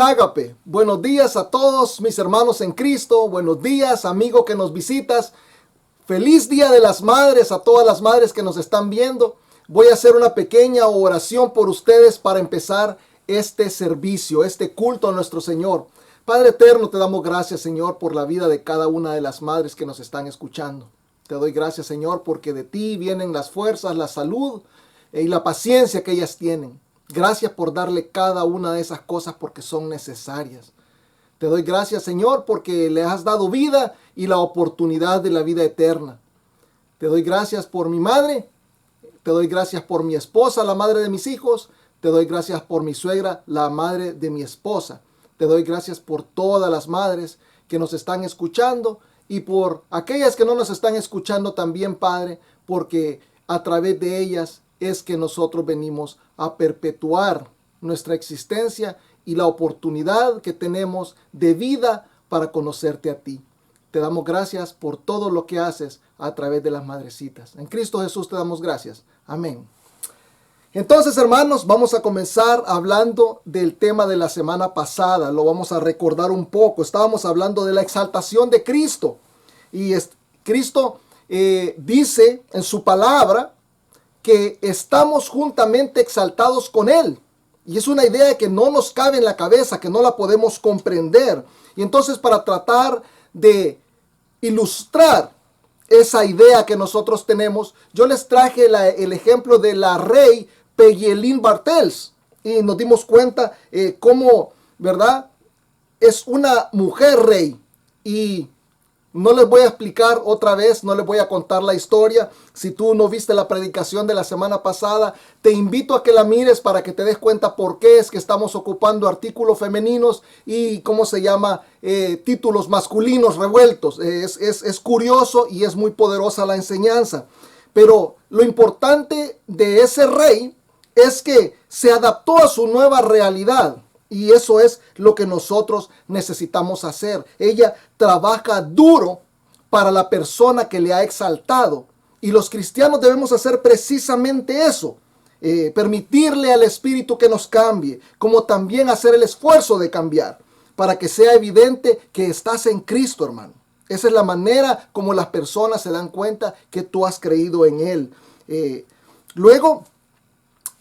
Ágape. Buenos días a todos mis hermanos en Cristo. Buenos días, amigo que nos visitas. Feliz Día de las Madres a todas las madres que nos están viendo. Voy a hacer una pequeña oración por ustedes para empezar este servicio, este culto a nuestro Señor. Padre eterno, te damos gracias, Señor, por la vida de cada una de las madres que nos están escuchando. Te doy gracias, Señor, porque de ti vienen las fuerzas, la salud y la paciencia que ellas tienen. Gracias por darle cada una de esas cosas porque son necesarias. Te doy gracias, Señor, porque le has dado vida y la oportunidad de la vida eterna. Te doy gracias por mi madre. Te doy gracias por mi esposa, la madre de mis hijos. Te doy gracias por mi suegra, la madre de mi esposa. Te doy gracias por todas las madres que nos están escuchando y por aquellas que no nos están escuchando también, Padre, porque a través de ellas es que nosotros venimos a perpetuar nuestra existencia y la oportunidad que tenemos de vida para conocerte a ti. Te damos gracias por todo lo que haces a través de las madrecitas. En Cristo Jesús te damos gracias. Amén. Entonces, hermanos, vamos a comenzar hablando del tema de la semana pasada. Lo vamos a recordar un poco. Estábamos hablando de la exaltación de Cristo. Y Cristo dice en su palabra que estamos juntamente exaltados con Él. Y es una idea que no nos cabe en la cabeza, que no la podemos comprender. Y entonces, para tratar de ilustrar esa idea que nosotros tenemos, yo les traje el ejemplo de la rey Peggy-Lynn Bartels. Y nos dimos cuenta cómo, ¿verdad? Es una mujer rey. Y no les voy a explicar otra vez, no les voy a contar la historia. Si tú no viste la predicación de la semana pasada, te invito a que la mires para que te des cuenta por qué es que estamos ocupando artículos femeninos y cómo se llama títulos masculinos revueltos. Es curioso y es muy poderosa la enseñanza. Pero lo importante de ese rey es que se adaptó a su nueva realidad. Y eso es lo que nosotros necesitamos hacer. Ella trabaja duro para la persona que le ha exaltado. Y los cristianos debemos hacer precisamente eso. Permitirle al Espíritu que nos cambie. Como también hacer el esfuerzo de cambiar. Para que sea evidente que estás en Cristo, hermano. Esa es la manera como las personas se dan cuenta que tú has creído en Él. Luego,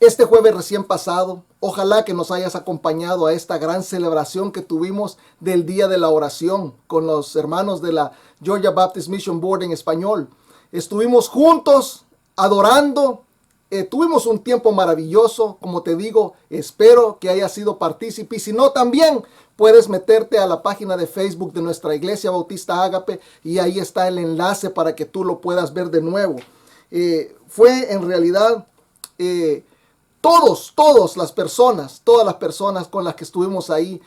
este jueves recién pasado, ojalá que nos hayas acompañado a esta gran celebración que tuvimos del Día de la Oración con los hermanos de la Georgia Baptist Mission Board en español. Estuvimos juntos adorando, tuvimos un tiempo maravilloso. Como te digo, espero que hayas sido partícipe. Y si no, también puedes meterte a la página de Facebook de nuestra Iglesia Bautista Ágape y ahí está el enlace para que tú lo puedas ver de nuevo. Fue en realidad todas las personas con las que estuvimos ahí,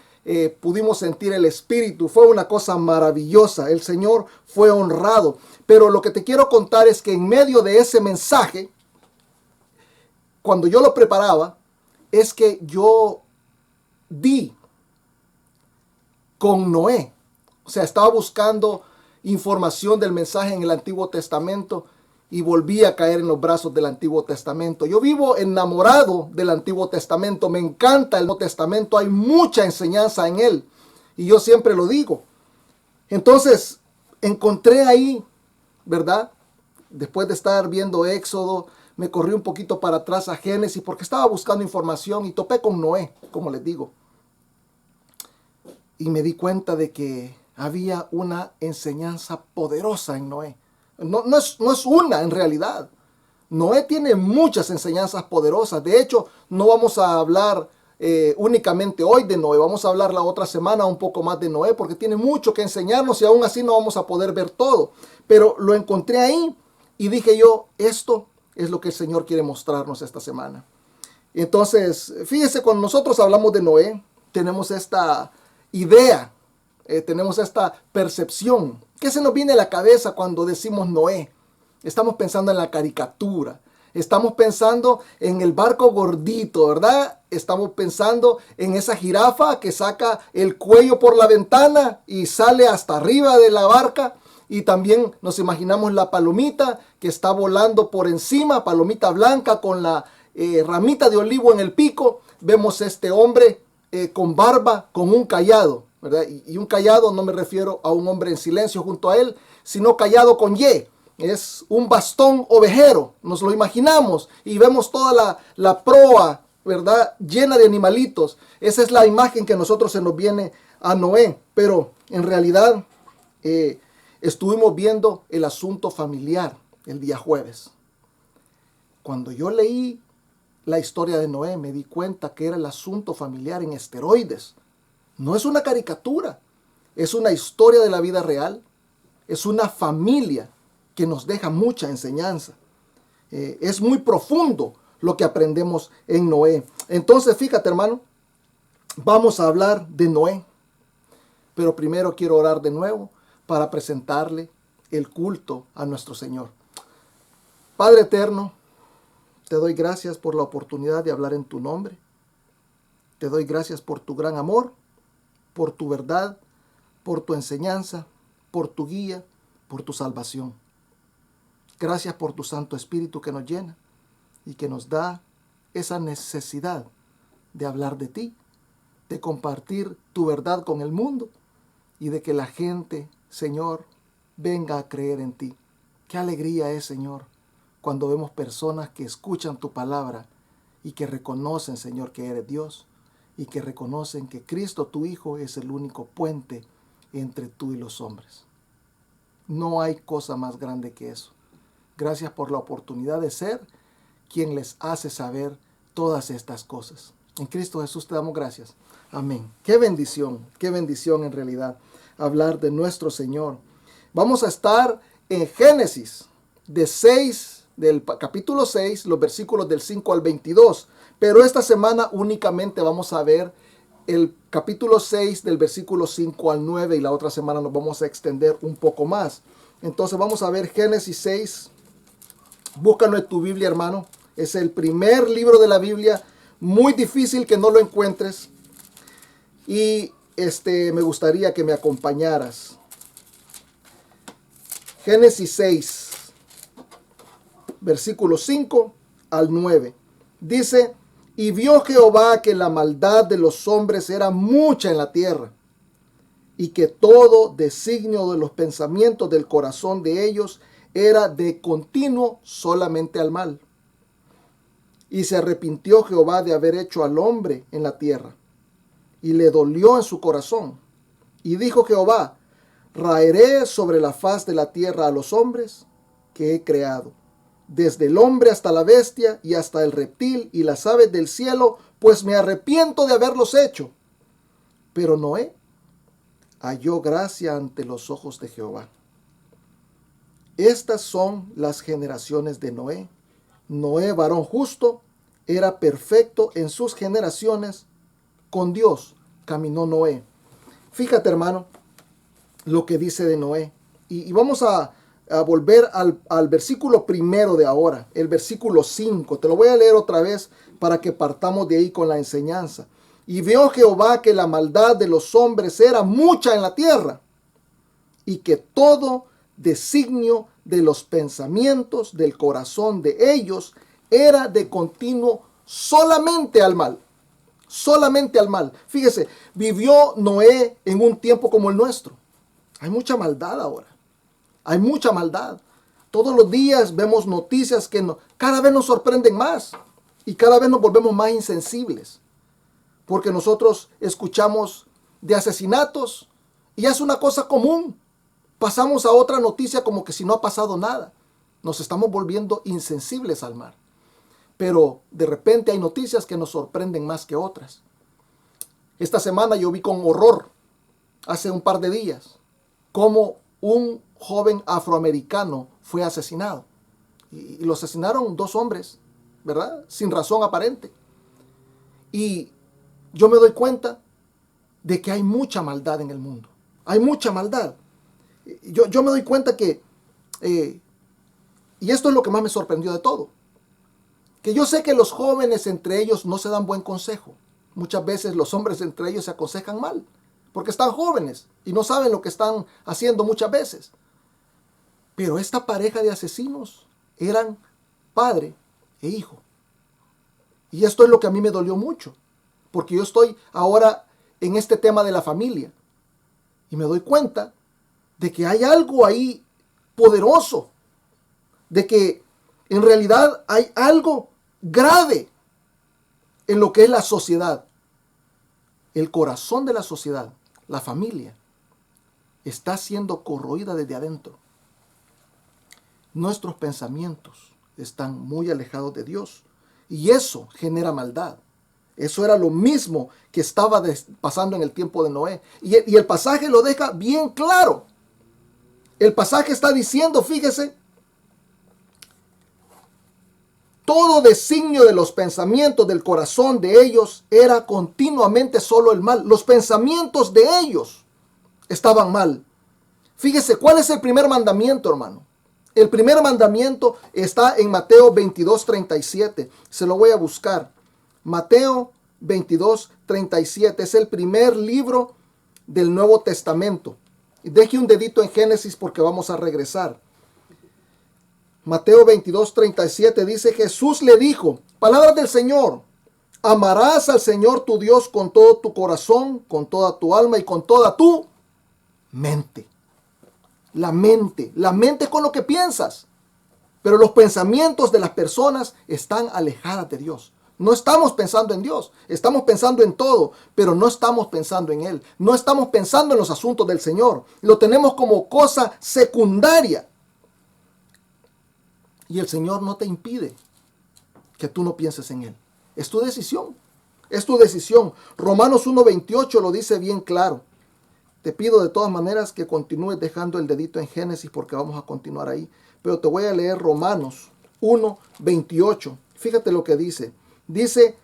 pudimos sentir el Espíritu. Fue una cosa maravillosa. El Señor fue honrado. Pero lo que te quiero contar es que en medio de ese mensaje, cuando yo lo preparaba, es que yo di con Noé. O sea, estaba buscando información del mensaje en el Antiguo Testamento y volví a caer en los brazos del Antiguo Testamento. Yo vivo enamorado del Antiguo Testamento. Me encanta el Nuevo Testamento. Hay mucha enseñanza en él. Y yo siempre lo digo. Entonces, encontré ahí, ¿verdad? Después de estar viendo Éxodo, me corrí un poquito para atrás a Génesis porque estaba buscando información y topé con Noé, como les digo. Y me di cuenta de que había una enseñanza poderosa en Noé. No es una en realidad. Noé tiene muchas enseñanzas poderosas. De hecho, no vamos a hablar únicamente hoy de Noé. Vamos a hablar la otra semana un poco más de Noé porque tiene mucho que enseñarnos y aún así no vamos a poder ver todo. Pero lo encontré ahí y dije yo, esto es lo que el Señor quiere mostrarnos esta semana. Entonces, fíjese, cuando nosotros hablamos de Noé, tenemos esta idea, tenemos esta percepción. ¿Qué se nos viene a la cabeza cuando decimos Noé? Estamos pensando en la caricatura. Estamos pensando en el barco gordito, ¿verdad? Estamos pensando en esa jirafa que saca el cuello por la ventana y sale hasta arriba de la barca. Y también nos imaginamos la palomita que está volando por encima, palomita blanca con la ramita de olivo en el pico. Vemos este hombre con barba con un cayado, ¿verdad? Y un cayado no me refiero a un hombre en silencio junto a él, sino cayado con Y. Es un bastón ovejero, nos lo imaginamos y vemos toda la proa, ¿verdad? Llena de animalitos. Esa es la imagen que a nosotros se nos viene a Noé. Pero en realidad estuvimos viendo el asunto familiar el día jueves. Cuando yo leí la historia de Noé, me di cuenta que era el asunto familiar en esteroides. No es una caricatura, es una historia de la vida real, es una familia que nos deja mucha enseñanza. Es muy profundo lo que aprendemos en Noé. Entonces, fíjate, hermano, vamos a hablar de Noé. Pero primero quiero orar de nuevo para presentarle el culto a nuestro Señor. Padre eterno, te doy gracias por la oportunidad de hablar en tu nombre. Te doy gracias por tu gran amor, por tu verdad, por tu enseñanza, por tu guía, por tu salvación. Gracias por tu Santo Espíritu que nos llena y que nos da esa necesidad de hablar de ti, de compartir tu verdad con el mundo y de que la gente, Señor, venga a creer en ti. Qué alegría es, Señor, cuando vemos personas que escuchan tu palabra y que reconocen, Señor, que eres Dios y que reconocen que Cristo, tu Hijo, es el único puente entre tú y los hombres. No hay cosa más grande que eso. Gracias por la oportunidad de ser quien les hace saber todas estas cosas. En Cristo Jesús te damos gracias. Amén. Qué bendición en realidad hablar de nuestro Señor. Vamos a estar en Génesis del capítulo 6, los versículos del 5 al 22. Pero esta semana únicamente vamos a ver el capítulo 6 del versículo 5 al 9 y la otra semana nos vamos a extender un poco más. Entonces vamos a ver Génesis 6. Búscalo en tu Biblia, hermano. Es el primer libro de la Biblia. Muy difícil que no lo encuentres. Y me gustaría que me acompañaras. Génesis 6, versículo 5 al 9. Dice: y vio Jehová que la maldad de los hombres era mucha en la tierra, y que todo designio de los pensamientos del corazón de ellos era de continuo solamente al mal. Y se arrepintió Jehová de haber hecho al hombre en la tierra, y le dolió en su corazón. Y dijo Jehová: raeré sobre la faz de la tierra a los hombres que he creado, desde el hombre hasta la bestia y hasta el reptil y las aves del cielo, pues me arrepiento de haberlos hecho. Pero Noé halló gracia ante los ojos de Jehová. Estas son las generaciones de Noé. Noé, varón justo, era perfecto en sus generaciones. Con Dios caminó Noé. Fíjate, hermano, lo que dice de Noé. Y vamos a volver al versículo primero de ahora, el versículo 5. Te lo voy a leer otra vez para que partamos de ahí con la enseñanza. Y vio Jehová que la maldad de los hombres era mucha en la tierra, y que todo designio de los pensamientos del corazón de ellos era de continuo solamente al mal. Solamente al mal. Fíjese, vivió Noé en un tiempo como el nuestro. Hay mucha maldad ahora. Hay mucha maldad. Todos los días vemos noticias que cada vez nos sorprenden más. Y cada vez nos volvemos más insensibles. Porque nosotros escuchamos de asesinatos y es una cosa común. Pasamos a otra noticia como que si no ha pasado nada. Nos estamos volviendo insensibles al mal. Pero de repente hay noticias que nos sorprenden más que otras. Esta semana yo vi con horror, hace un par de días, cómo un joven afroamericano fue asesinado. Y lo asesinaron dos hombres, ¿verdad? Sin razón aparente. Y yo me doy cuenta de que hay mucha maldad en el mundo. Hay mucha maldad. Yo me doy cuenta que, y esto es lo que más me sorprendió de todo, que yo sé que los jóvenes entre ellos no se dan buen consejo. Muchas veces los hombres entre ellos se aconsejan mal, porque están jóvenes y no saben lo que están haciendo muchas veces. Pero esta pareja de asesinos eran padre e hijo. Y esto es lo que a mí me dolió mucho, porque yo estoy ahora en este tema de la familia. Y me doy cuenta de que hay algo ahí poderoso, de que en realidad hay algo grave en lo que es la sociedad. El corazón de la sociedad, la familia, está siendo corroída desde adentro. Nuestros pensamientos están muy alejados de Dios y eso genera maldad. Eso era lo mismo que estaba pasando en el tiempo de Noé. Y el pasaje lo deja bien claro. El pasaje está diciendo, fíjese, todo designio de los pensamientos del corazón de ellos era continuamente solo el mal. Los pensamientos de ellos estaban mal. Fíjese, ¿cuál es el primer mandamiento, hermano? El primer mandamiento está en Mateo 22:37. Se lo voy a buscar. Mateo 22:37 es el primer libro del Nuevo Testamento. Deje un dedito en Génesis porque vamos a regresar. Mateo 22:37 dice, Jesús le dijo, palabras del Señor, amarás al Señor tu Dios con todo tu corazón, con toda tu alma y con toda tu mente. La mente es con lo que piensas. Pero los pensamientos de las personas están alejadas de Dios. No estamos pensando en Dios, estamos pensando en todo, pero no estamos pensando en Él. No estamos pensando en los asuntos del Señor. Lo tenemos como cosa secundaria. Y el Señor no te impide que tú no pienses en Él. Es tu decisión. Es tu decisión. Romanos 1:28 lo dice bien claro. Te pido de todas maneras que continúes dejando el dedito en Génesis porque vamos a continuar ahí. Pero te voy a leer Romanos 1:28. Fíjate lo que dice. Dice,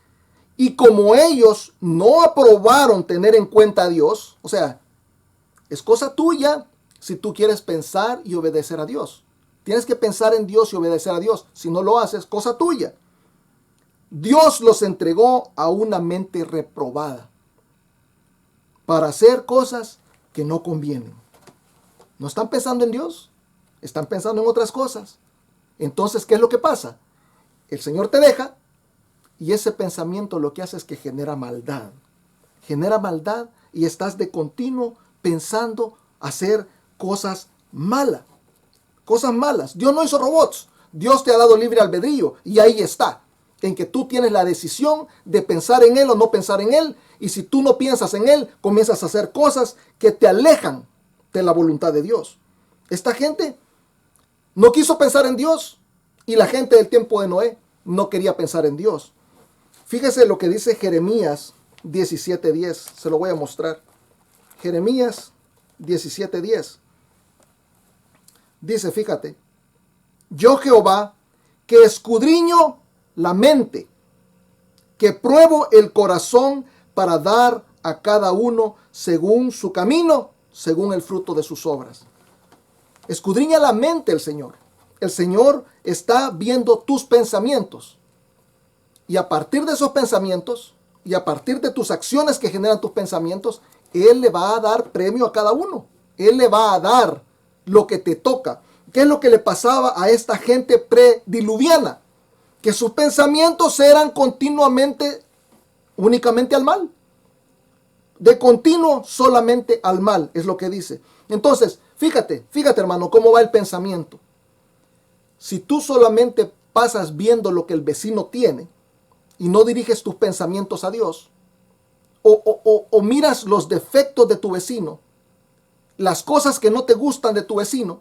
y como ellos no aprobaron tener en cuenta a Dios, o sea, es cosa tuya si tú quieres pensar y obedecer a Dios. Tienes que pensar en Dios y obedecer a Dios. Si no lo haces, cosa tuya. Dios los entregó a una mente reprobada para hacer cosas que no convienen. ¿No están pensando en Dios? Están pensando en otras cosas. Entonces, ¿qué es lo que pasa? El Señor te deja y ese pensamiento lo que hace es que genera maldad. Genera maldad y estás de continuo pensando hacer cosas malas. Cosas malas. Dios no hizo robots. Dios te ha dado libre albedrío y ahí está. En que tú tienes la decisión de pensar en Él o no pensar en Él. Y si tú no piensas en Él, comienzas a hacer cosas que te alejan de la voluntad de Dios. Esta gente no quiso pensar en Dios y la gente del tiempo de Noé no quería pensar en Dios. Fíjese lo que dice Jeremías 17:10. Se lo voy a mostrar. Jeremías 17:10. Dice, fíjate, yo Jehová, que escudriño la mente, que pruebo el corazón para dar a cada uno según su camino, según el fruto de sus obras. Escudriña la mente el Señor. El Señor está viendo tus pensamientos. Y a partir de esos pensamientos, y a partir de tus acciones que generan tus pensamientos, Él le va a dar premio a cada uno. Él le va a dar lo que te toca. ¿Qué es lo que le pasaba a esta gente prediluviana? Que sus pensamientos eran continuamente, únicamente al mal. De continuo solamente al mal, es lo que dice. Entonces, fíjate hermano, cómo va el pensamiento. Si tú solamente pasas viendo lo que el vecino tiene y no diriges tus pensamientos a Dios, o miras los defectos de tu vecino, las cosas que no te gustan de tu vecino,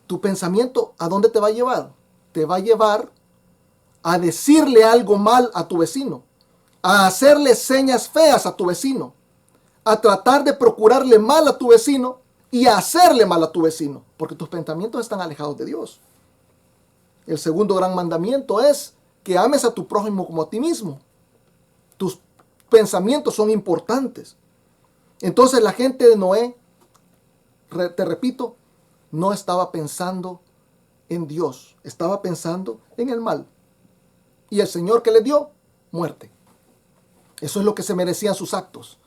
tu pensamiento, ¿a dónde te va a llevar? Te va a llevar a decirle algo mal a tu vecino, a hacerle señas feas a tu vecino, a tratar de procurarle mal a tu vecino y a hacerle mal a tu vecino, porque tus pensamientos están alejados de Dios. El segundo gran mandamiento es que ames a tu prójimo como a ti mismo. Tus pensamientos son importantes. Entonces la gente de Noé, te repito, no estaba pensando en Dios, estaba pensando en el mal. Y el Señor, ¿qué le dio? Muerte. Eso es lo que se merecían sus actos.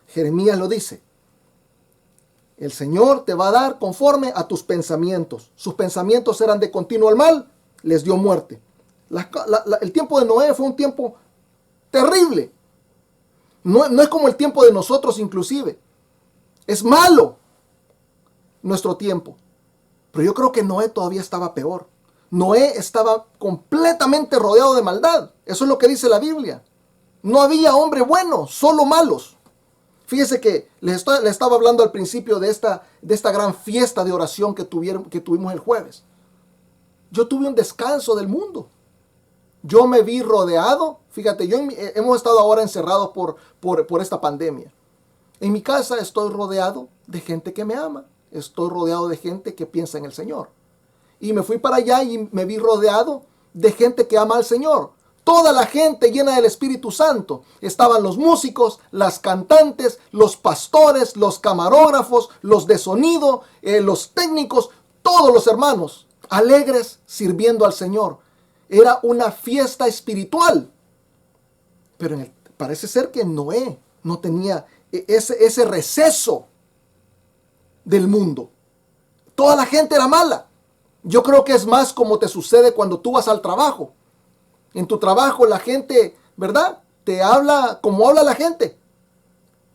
Jeremías lo dice. El Señor te va a dar conforme a tus pensamientos. Sus pensamientos eran de continuo al mal, les dio muerte. El tiempo de Noé fue un tiempo terrible. No es como el tiempo de nosotros inclusive. Es malo nuestro tiempo. Pero yo creo que Noé todavía estaba peor. Noé estaba completamente rodeado de maldad. Eso es lo que dice la Biblia. No había hombre bueno, solo malos. Fíjese que le estaba hablando al principio de esta gran fiesta de oración que tuvimos el jueves. Yo tuve un descanso del mundo. Yo me vi rodeado. Fíjate, hemos estado ahora encerrados por esta pandemia. En mi casa estoy rodeado de gente que me ama. Estoy rodeado de gente que piensa en el Señor. Y me fui para allá y me vi rodeado de gente que ama al Señor. Toda la gente llena del Espíritu Santo. Estaban los músicos, las cantantes, los pastores, los camarógrafos, los de sonido, los técnicos, todos los hermanos, alegres sirviendo al Señor. Era una fiesta espiritual. Pero parece ser que Noé no tenía ese receso del mundo. Toda la gente era mala. Yo creo que es más como te sucede cuando tú vas al trabajo. En tu trabajo la gente, ¿verdad? Te habla como habla la gente.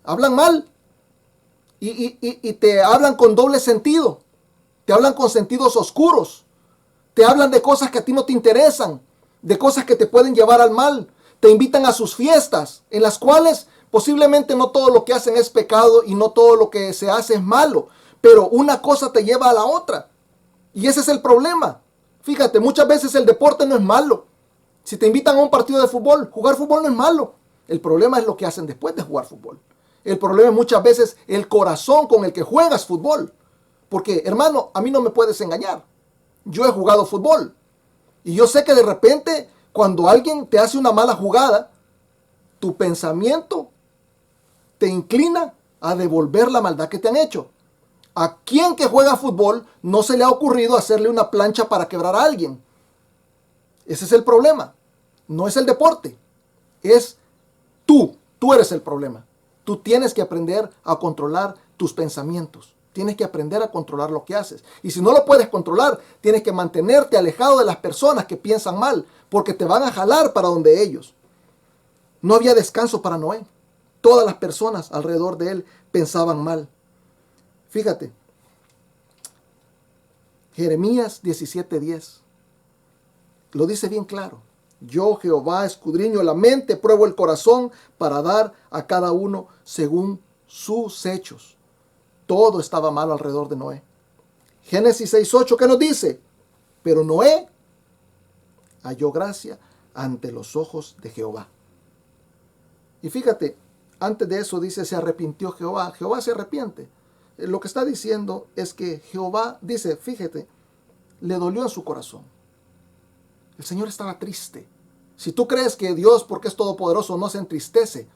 Hablan mal. Y te hablan con doble sentido. Te hablan con sentidos oscuros. Te hablan de cosas que a ti no te interesan. De cosas que te pueden llevar al mal. Te invitan a sus fiestas, en las cuales posiblemente no todo lo que hacen es pecado y no todo lo que se hace es malo. Pero una cosa te lleva a la otra. Y ese es el problema. Fíjate, muchas veces el deporte no es malo. Si te invitan a un partido de fútbol, jugar fútbol no es malo. El problema es lo que hacen después de jugar fútbol. El problema es muchas veces el corazón con el que juegas fútbol. Porque, hermano, a mí no me puedes engañar. Yo he jugado fútbol. Y yo sé que de repente, cuando alguien te hace una mala jugada, tu pensamiento te inclina a devolver la maldad que te han hecho. ¿A quién que juega fútbol no se le ha ocurrido hacerle una plancha para quebrar a alguien? Ese es el problema. No es el deporte. Es tú. Tú eres el problema. Tú tienes que aprender a controlar tus pensamientos. Tienes que aprender a controlar lo que haces. Y si no lo puedes controlar, tienes que mantenerte alejado de las personas que piensan mal, porque te van a jalar para donde ellos. No había descanso para Noé. Todas las personas alrededor de él pensaban mal. Fíjate, Jeremías 17:10 lo dice bien claro. Yo, Jehová, escudriño la mente, pruebo el corazón para dar a cada uno según sus hechos. Todo estaba mal alrededor de Noé. Génesis 6:8, ¿qué nos dice? Pero Noé halló gracia ante los ojos de Jehová. Y fíjate, antes de eso dice, se arrepintió Jehová. Jehová se arrepiente. Lo que está diciendo es que Jehová, dice, fíjate, le dolió en su corazón. El Señor estaba triste. Si tú crees que Dios, porque es todopoderoso, no se entristece,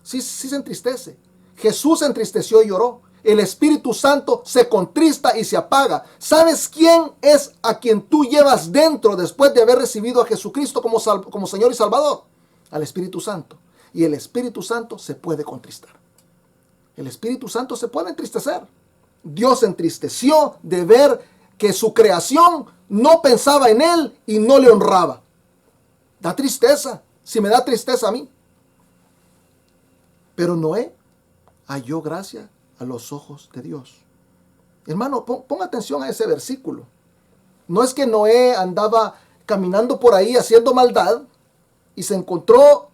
sí se entristece. Jesús se entristeció y lloró. El Espíritu Santo se contrista y se apaga. ¿Sabes quién es a quien tú llevas dentro después de haber recibido a Jesucristo como Señor y Salvador? Al Espíritu Santo. Y el Espíritu Santo se puede contristar. El Espíritu Santo se puede entristecer. Dios se entristeció de ver que su creación no pensaba en Él y no le honraba. Da tristeza, si me da tristeza a mí. Pero Noé halló gracia a los ojos de Dios. Hermano, pon atención a ese versículo. No es que Noé andaba caminando por ahí haciendo maldad y se encontró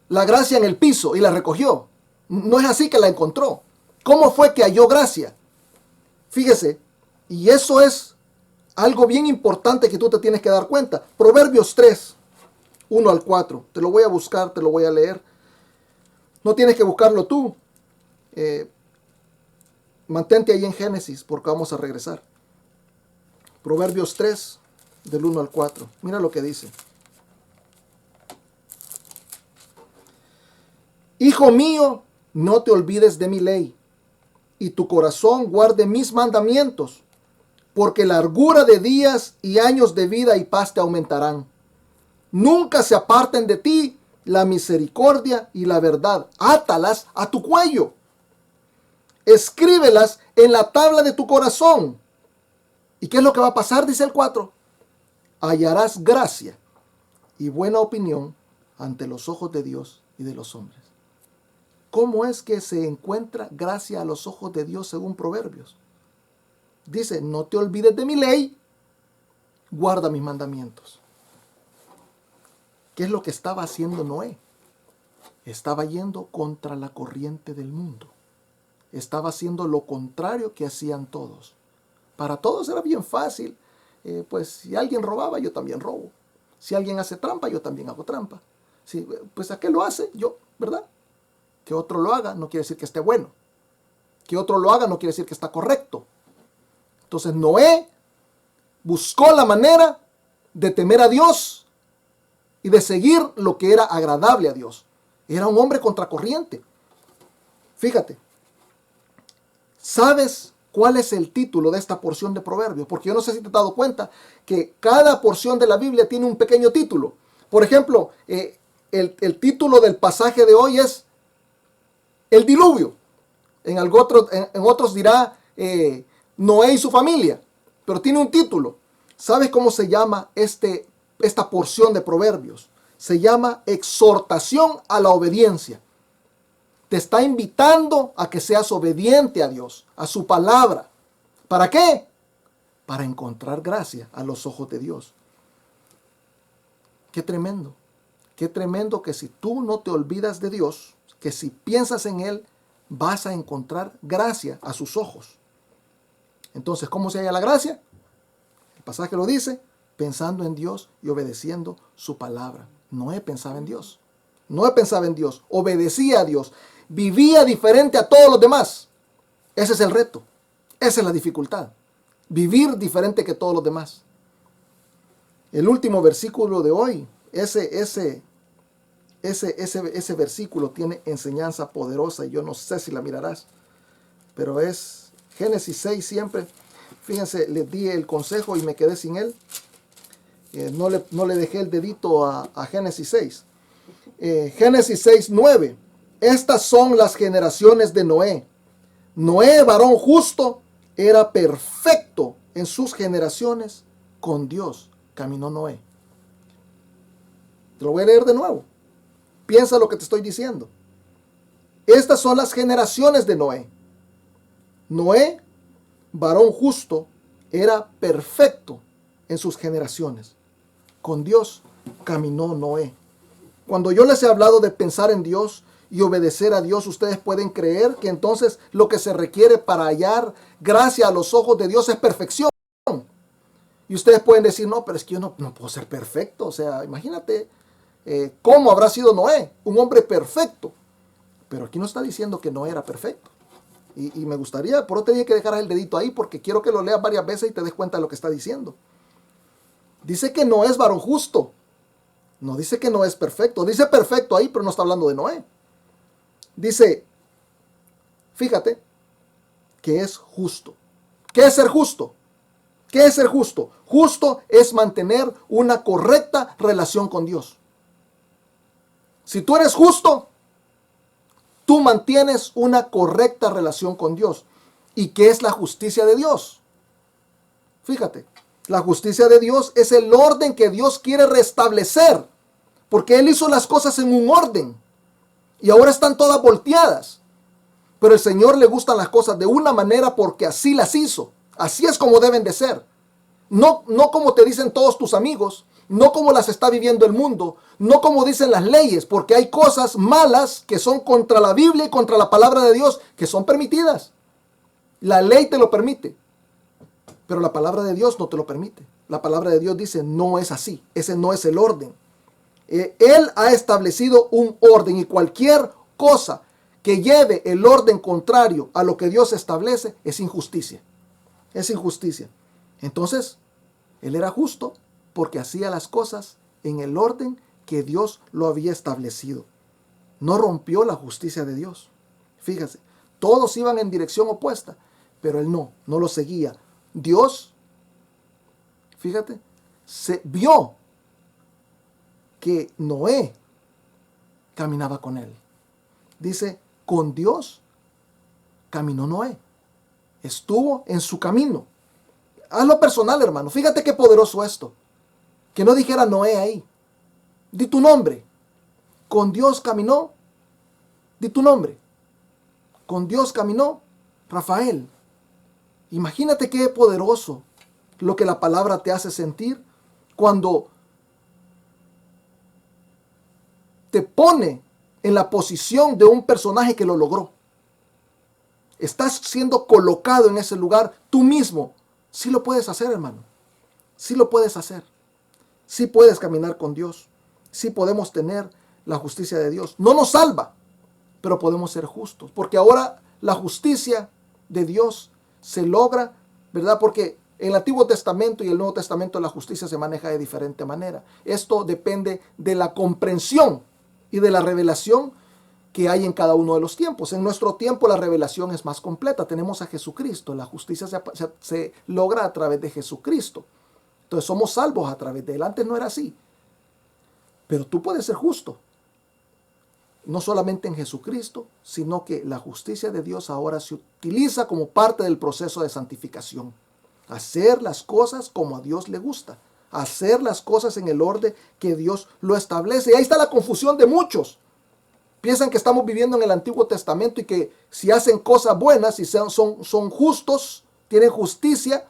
la gracia en el piso y la recogió. No es así que la encontró. ¿Cómo fue que halló gracia? Fíjese, y eso es algo bien importante que tú te tienes que dar cuenta. Proverbios 3, 1 al 4. Te lo voy a buscar, te lo voy a leer. No tienes que buscarlo tú. Mantente ahí en Génesis porque vamos a regresar. Proverbios 3, del 1 al 4. Mira lo que dice. Hijo mío, no te olvides de mi ley, y tu corazón guarde mis mandamientos, porque largura de días y años de vida y paz te aumentarán. Nunca se aparten de ti la misericordia y la verdad. Átalas a tu cuello. Escríbelas en la tabla de tu corazón. ¿Y qué es lo que va a pasar? Dice el 4. Hallarás gracia y buena opinión ante los ojos de Dios y de los hombres. ¿Cómo es que se encuentra gracia a los ojos de Dios según Proverbios? Dice, no te olvides de mi ley, guarda mis mandamientos. ¿Qué es lo que estaba haciendo Noé? Estaba yendo contra la corriente del mundo. Estaba haciendo lo contrario que hacían todos. Para todos era bien fácil. Pues si alguien robaba, yo también robo. Si alguien hace trampa, yo también hago trampa. Si, pues aquel lo hace, yo, ¿verdad? Que otro lo haga no quiere decir que esté bueno. Que otro lo haga no quiere decir que está correcto. Entonces Noé buscó la manera de temer a Dios y de seguir lo que era agradable a Dios. Era un hombre contracorriente. Fíjate, ¿sabes cuál es el título de esta porción de Proverbios? Porque yo no sé si te has dado cuenta que cada porción de la Biblia tiene un pequeño título. Por ejemplo, el título del pasaje de hoy es el diluvio. En otros dirá Noé y su familia, pero tiene un título. ¿Sabes cómo se llama esta porción de Proverbios? Se llama exhortación a la obediencia. Te está invitando a que seas obediente a Dios, a su palabra. ¿Para qué? Para encontrar gracia a los ojos de Dios. Qué tremendo. Qué tremendo que si tú no te olvidas de Dios, que si piensas en Él, vas a encontrar gracia a sus ojos. Entonces, ¿cómo se halla la gracia? El pasaje lo dice, pensando en Dios y obedeciendo su palabra. Noé pensaba en Dios. Noé pensaba en Dios, obedecía a Dios, vivía diferente a todos los demás. Ese es el reto, esa es la dificultad. Vivir diferente que todos los demás. El último versículo de hoy, ese versículo tiene enseñanza poderosa y yo no sé si la mirarás, pero es Génesis 6 siempre. Fíjense, les di el consejo y me quedé sin él. No le dejé el dedito a Génesis 6. Génesis 6, 9. Estas son las generaciones de Noé. Noé, varón justo, era perfecto en sus generaciones. Con Dios caminó Noé. Te lo voy a leer de nuevo. Piensa lo que te estoy diciendo. Estas son las generaciones de Noé. Noé, varón justo, era perfecto en sus generaciones. Con Dios caminó Noé. Cuando yo les he hablado de pensar en Dios y obedecer a Dios, ustedes pueden creer que entonces lo que se requiere para hallar gracia a los ojos de Dios es perfección. Y ustedes pueden decir, no, pero es que yo no puedo ser perfecto. O sea, imagínate cómo habrá sido Noé, un hombre perfecto. Pero aquí no está diciendo que no era perfecto. Y me gustaría, por eso te dije que dejaras el dedito ahí, porque quiero que lo leas varias veces y te des cuenta de lo que está diciendo. Dice que no es varón justo. No dice que no es perfecto. Dice perfecto ahí, pero no está hablando de Noé. Dice, fíjate, que es justo. ¿Qué es ser justo? ¿Qué es ser justo? Justo es mantener una correcta relación con Dios. Si tú eres justo, tú mantienes una correcta relación con Dios. ¿Y qué es la justicia de Dios? Fíjate, la justicia de Dios es el orden que Dios quiere restablecer, porque Él hizo las cosas en un orden y ahora están todas volteadas. Pero al Señor le gustan las cosas de una manera porque así las hizo. Así es como deben de ser. No como te dicen todos tus amigos, no como las está viviendo el mundo, no como dicen las leyes, porque hay cosas malas que son contra la Biblia y contra la palabra de Dios que son permitidas. La ley te lo permite, pero la palabra de Dios no te lo permite. La palabra de Dios dice, no es así, ese no es el orden. Él ha establecido un orden y cualquier cosa que lleve el orden contrario a lo que Dios establece es injusticia. Es injusticia. Entonces, Él era justo porque hacía las cosas en el orden que Dios lo había establecido. No rompió la justicia de Dios. Fíjese, todos iban en dirección opuesta, pero Él no lo seguía. Dios, fíjate, se vio que Noé caminaba con Él. Dice, con Dios caminó Noé. Estuvo en su camino. Hazlo personal, hermano. Fíjate qué poderoso esto. Que no dijera Noé ahí. Di tu nombre. Con Dios caminó. Di tu nombre. Con Dios caminó Rafael. Imagínate qué poderoso lo que la palabra te hace sentir cuando te pone en la posición de un personaje que lo logró. Estás siendo colocado en ese lugar tú mismo. Sí lo puedes hacer, hermano. Sí lo puedes hacer. Sí puedes caminar con Dios. Sí podemos tener la justicia de Dios. No nos salva, pero podemos ser justos. Porque ahora la justicia de Dios se logra, ¿verdad? Porque en el Antiguo Testamento y el Nuevo Testamento la justicia se maneja de diferente manera. Esto depende de la comprensión y de la revelación que hay en cada uno de los tiempos. En nuestro tiempo la revelación es más completa. Tenemos a Jesucristo. La justicia se logra a través de Jesucristo. Entonces somos salvos a través de él. Antes no era así. Pero tú puedes ser justo. No solamente en Jesucristo, sino que la justicia de Dios ahora se utiliza como parte del proceso de santificación. Hacer las cosas como a Dios le gusta. Hacer las cosas en el orden que Dios lo establece. Y ahí está la confusión de muchos. Piensan que estamos viviendo en el Antiguo Testamento y que si hacen cosas buenas, si son justos, tienen justicia,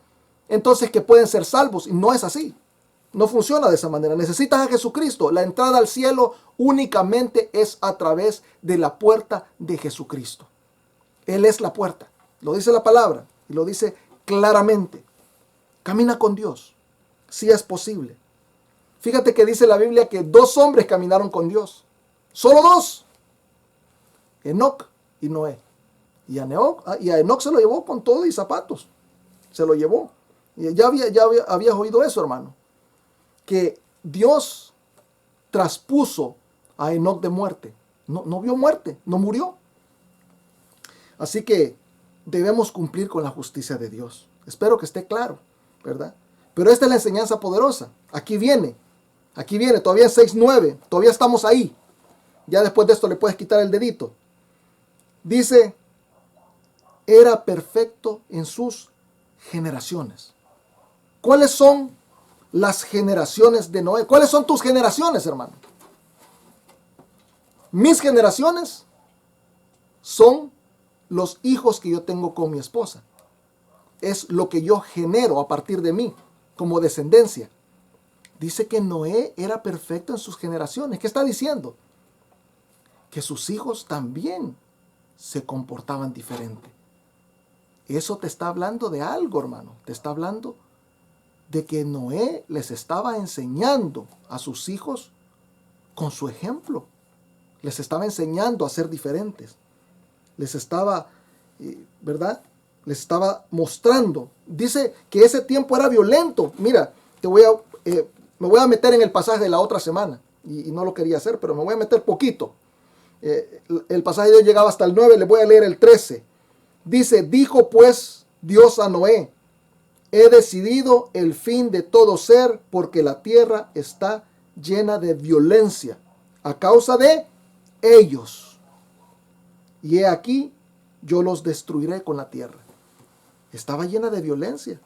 entonces que pueden ser salvos. Y no es así. No funciona de esa manera. Necesitas a Jesucristo. La entrada al cielo únicamente es a través de la puerta de Jesucristo. Él es la puerta. Lo dice la palabra y lo dice claramente. Camina con Dios. Si es posible. Fíjate que dice la Biblia que 2 hombres caminaron con Dios. Solo 2. Enoc y Noé. Y a Enoc se lo llevó con todo y zapatos. Se lo llevó. Y ya habías oído eso, hermano. Que Dios traspuso a Enoc de muerte. No vio muerte, no murió. Así que debemos cumplir con la justicia de Dios. Espero que esté claro, ¿verdad? Pero esta es la enseñanza poderosa. Aquí viene, todavía en 6:9, todavía estamos ahí. Ya después de esto le puedes quitar el dedito. Dice, era perfecto en sus generaciones. ¿Cuáles son las generaciones de Noé? ¿Cuáles son tus generaciones, hermano? Mis generaciones son los hijos que yo tengo con mi esposa. Es lo que yo genero a partir de mí, como descendencia. Dice que Noé era perfecto en sus generaciones. ¿Qué está diciendo? Que sus hijos también se comportaban diferente. Eso te está hablando de algo, hermano. Te está hablando de que Noé les estaba enseñando a sus hijos con su ejemplo. Les estaba enseñando a ser diferentes. Les estaba, ¿verdad? Les estaba mostrando. Dice que ese tiempo era violento. Mira, me voy a meter en el pasaje de la otra semana. Y no lo quería hacer, pero me voy a meter poquito. El pasaje de hoy llegaba hasta el 9, le voy a leer el 13. Dice, dijo pues Dios a Noé, he decidido el fin de todo ser porque la tierra está llena de violencia a causa de ellos. Y he aquí, yo los destruiré con la tierra. Estaba llena de violencia.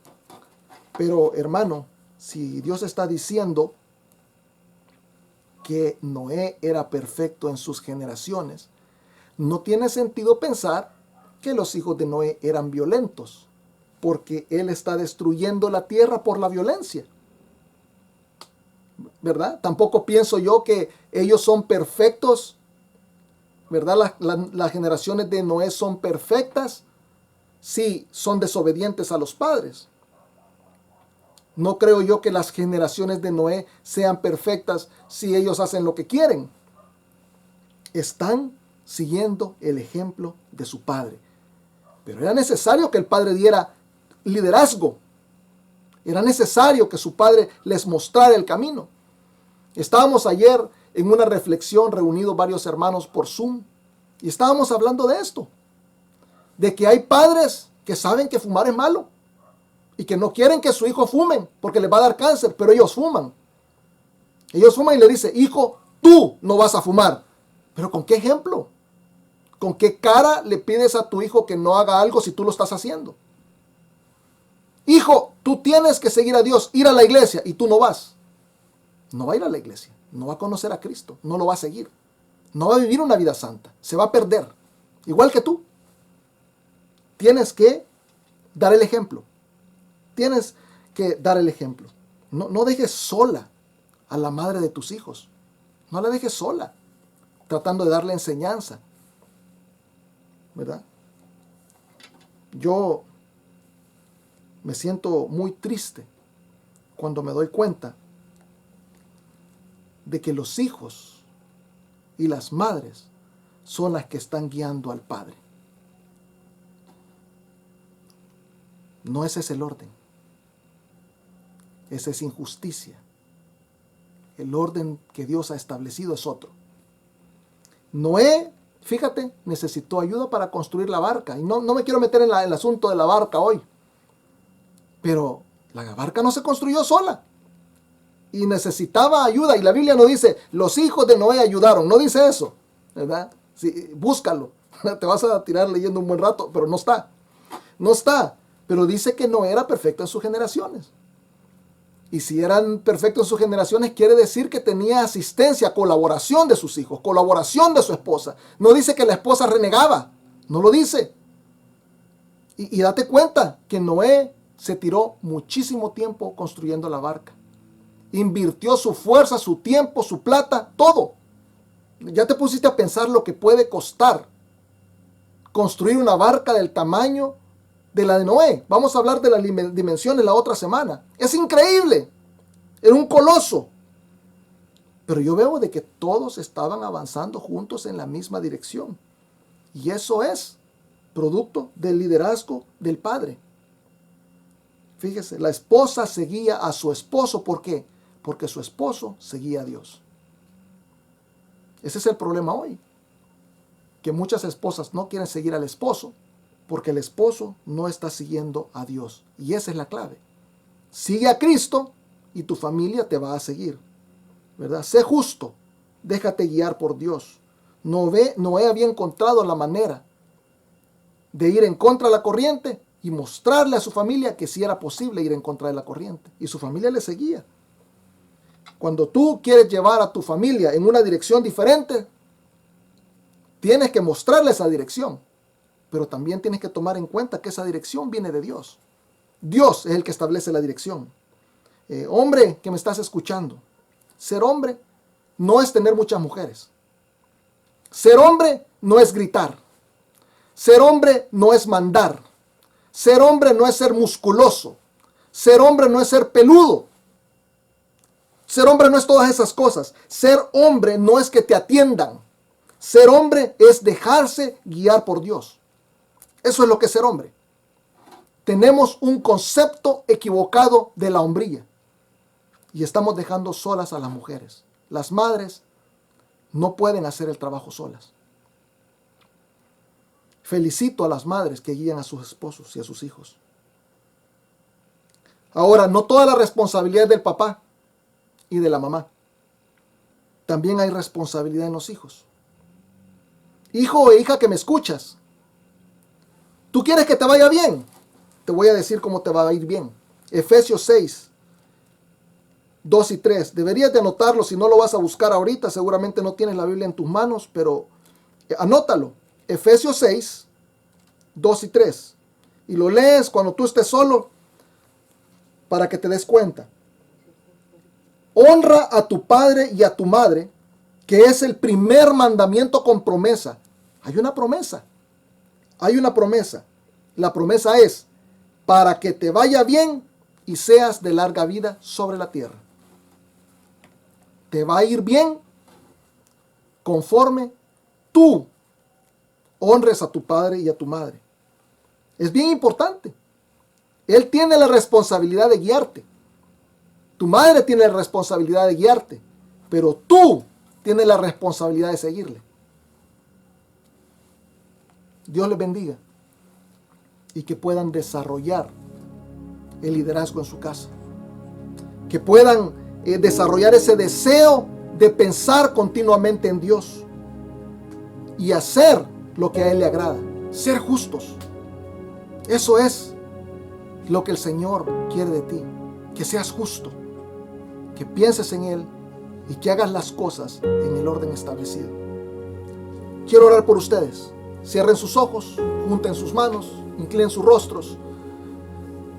Pero hermano, si Dios está diciendo que Noé era perfecto en sus generaciones, no tiene sentido pensar que los hijos de Noé eran violentos, porque él está destruyendo la tierra por la violencia, ¿verdad? Tampoco pienso yo que ellos son perfectos, ¿verdad? Las generaciones de Noé son perfectas si son desobedientes a los padres. No creo yo que las generaciones de Noé sean perfectas si ellos hacen lo que quieren. Están siguiendo el ejemplo de su padre. Pero era necesario que el padre diera liderazgo. Era necesario que su padre les mostrara el camino. Estábamos ayer en una reflexión reunidos varios hermanos por Zoom y estábamos hablando de esto. De que hay padres que saben que fumar es malo. Y que no quieren que su hijo fumen porque les va a dar cáncer, pero ellos fuman. Ellos fuman y le dicen, hijo, tú no vas a fumar. ¿Pero con qué ejemplo? ¿Con qué cara le pides a tu hijo que no haga algo si tú lo estás haciendo? Hijo, tú tienes que seguir a Dios, ir a la iglesia y tú no vas. No va a ir a la iglesia, no va a conocer a Cristo, no lo va a seguir. No va a vivir una vida santa. Se va a perder. Igual que tú. Tienes que dar el ejemplo. Tienes que dar el ejemplo. No dejes sola a la madre de tus hijos. No la dejes sola, tratando de darle enseñanza. ¿Verdad? Yo me siento muy triste cuando me doy cuenta de que los hijos y las madres son las que están guiando al padre. No ese es el orden. Esa es injusticia. El orden que Dios ha establecido es otro. Noé, fíjate, necesitó ayuda para construir la barca. Y no me quiero meter en el asunto de la barca hoy. Pero la barca no se construyó sola. Y necesitaba ayuda. Y la Biblia no dice, los hijos de Noé ayudaron. No dice eso, ¿verdad? Sí, búscalo. Te vas a tirar leyendo un buen rato, pero no está. No está. Pero dice que Noé era perfecto en sus generaciones. Y si eran perfectos en sus generaciones, quiere decir que tenía asistencia, colaboración de sus hijos, colaboración de su esposa. No dice que la esposa renegaba. No lo dice. Y date cuenta que Noé se tiró muchísimo tiempo construyendo la barca. Invirtió su fuerza, su tiempo, su plata, todo. Ya te pusiste a pensar lo que puede costar construir una barca del tamaño de la de Noé. Vamos a hablar de las dimensiones la otra semana. Es increíble. Era un coloso. Pero yo veo de que todos estaban avanzando juntos en la misma dirección. Y eso es producto del liderazgo del padre. Fíjese, la esposa seguía a su esposo. ¿Por qué? Porque su esposo seguía a Dios. Ese es el problema hoy. Que muchas esposas no quieren seguir al esposo porque el esposo no está siguiendo a Dios. Y esa es la clave. Sigue a Cristo y tu familia te va a seguir. ¿Verdad? Sé justo. Déjate guiar por Dios. Noé había encontrado la manera de ir en contra de la corriente y mostrarle a su familia que sí era posible ir en contra de la corriente. Y su familia le seguía. Cuando tú quieres llevar a tu familia en una dirección diferente, tienes que mostrarle esa dirección. Pero también tienes que tomar en cuenta que esa dirección viene de Dios. Dios es el que establece la dirección. Hombre que me estás escuchando, ser hombre no es tener muchas mujeres. Ser hombre no es gritar. Ser hombre no es mandar. Ser hombre no es ser musculoso. Ser hombre no es ser peludo. Ser hombre no es todas esas cosas. Ser hombre no es que te atiendan. Ser hombre es dejarse guiar por Dios. Eso es lo que es ser hombre. Tenemos un concepto equivocado de la hombría. Y estamos dejando solas a las mujeres. Las madres no pueden hacer el trabajo solas. Felicito a las madres que guían a sus esposos y a sus hijos. Ahora, no toda la responsabilidad es del papá y de la mamá. También hay responsabilidad en los hijos. Hijo e hija que me escuchas, ¿tú quieres que te vaya bien? Te voy a decir cómo te va a ir bien. Efesios 6, 2 y 3. Deberías de anotarlo si no lo vas a buscar ahorita. Seguramente no tienes la Biblia en tus manos, pero anótalo. Efesios 6, 2 y 3. Y lo lees cuando tú estés solo para que te des cuenta. Honra a tu padre y a tu madre, que es el primer mandamiento con promesa. Hay una promesa. Hay una promesa. La promesa es para que te vaya bien y seas de larga vida sobre la tierra. Te va a ir bien conforme tú honres a tu padre y a tu madre. Es bien importante. Él tiene la responsabilidad de guiarte. Tu madre tiene la responsabilidad de guiarte, pero tú tienes la responsabilidad de seguirle. Dios les bendiga y que puedan desarrollar el liderazgo en su casa. Que puedan desarrollar ese deseo de pensar continuamente en Dios y hacer lo que a Él le agrada. Ser justos. Eso es lo que el Señor quiere de ti. Que seas justo. Que pienses en Él y que hagas las cosas en el orden establecido. Quiero orar por ustedes. Cierren sus ojos, junten sus manos, inclinen sus rostros.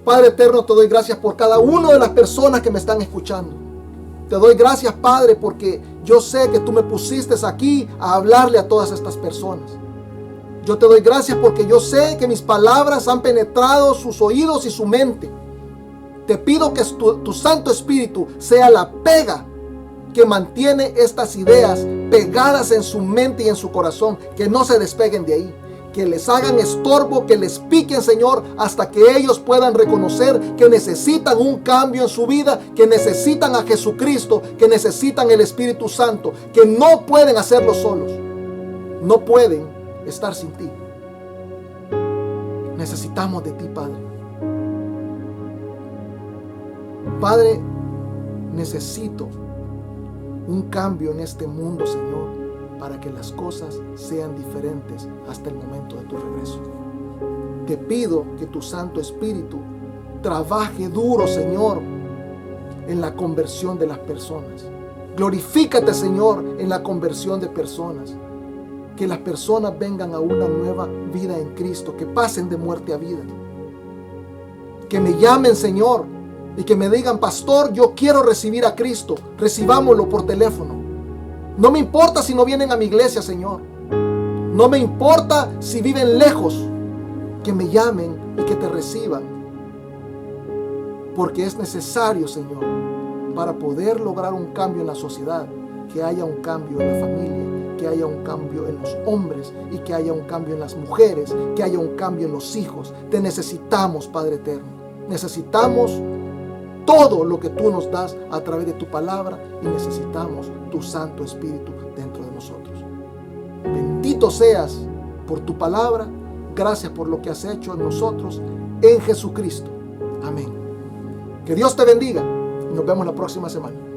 Padre eterno, te doy gracias por cada una de las personas que me están escuchando. Te doy gracias, Padre, porque yo sé que tú me pusiste aquí a hablarle a todas estas personas. Yo te doy gracias porque yo sé que mis palabras han penetrado sus oídos y su mente. Te pido que tu Santo Espíritu sea la pega que mantiene estas ideas pegadas en su mente y en su corazón, que no se despeguen de ahí, que les hagan estorbo, que les piquen, Señor, hasta que ellos puedan reconocer que necesitan un cambio en su vida, que necesitan a Jesucristo, que necesitan el Espíritu Santo, que no pueden hacerlo solos, no pueden estar sin ti. Necesitamos de ti, Padre. Padre, necesito un cambio en este mundo, Señor, para que las cosas sean diferentes hasta el momento de tu regreso. Te pido que tu Santo Espíritu trabaje duro, Señor, en la conversión de las personas. Glorifícate, Señor, en la conversión de personas. Que las personas vengan a una nueva vida en Cristo, que pasen de muerte a vida. Que me llamen, Señor, y que me digan: pastor, yo quiero recibir a Cristo. Recibámoslo por teléfono. No me importa si no vienen a mi iglesia, Señor. No me importa si viven lejos. Que me llamen y que te reciban. Porque es necesario, Señor, para poder lograr un cambio en la sociedad, que haya un cambio en la familia, que haya un cambio en los hombres y que haya un cambio en las mujeres, que haya un cambio en los hijos. Te necesitamos, Padre eterno. Necesitamos todo lo que tú nos das a través de tu palabra y necesitamos tu Santo Espíritu dentro de nosotros. Bendito seas por tu palabra. Gracias por lo que has hecho en nosotros, en Jesucristo. Amén. Que Dios te bendiga. Nos vemos la próxima semana.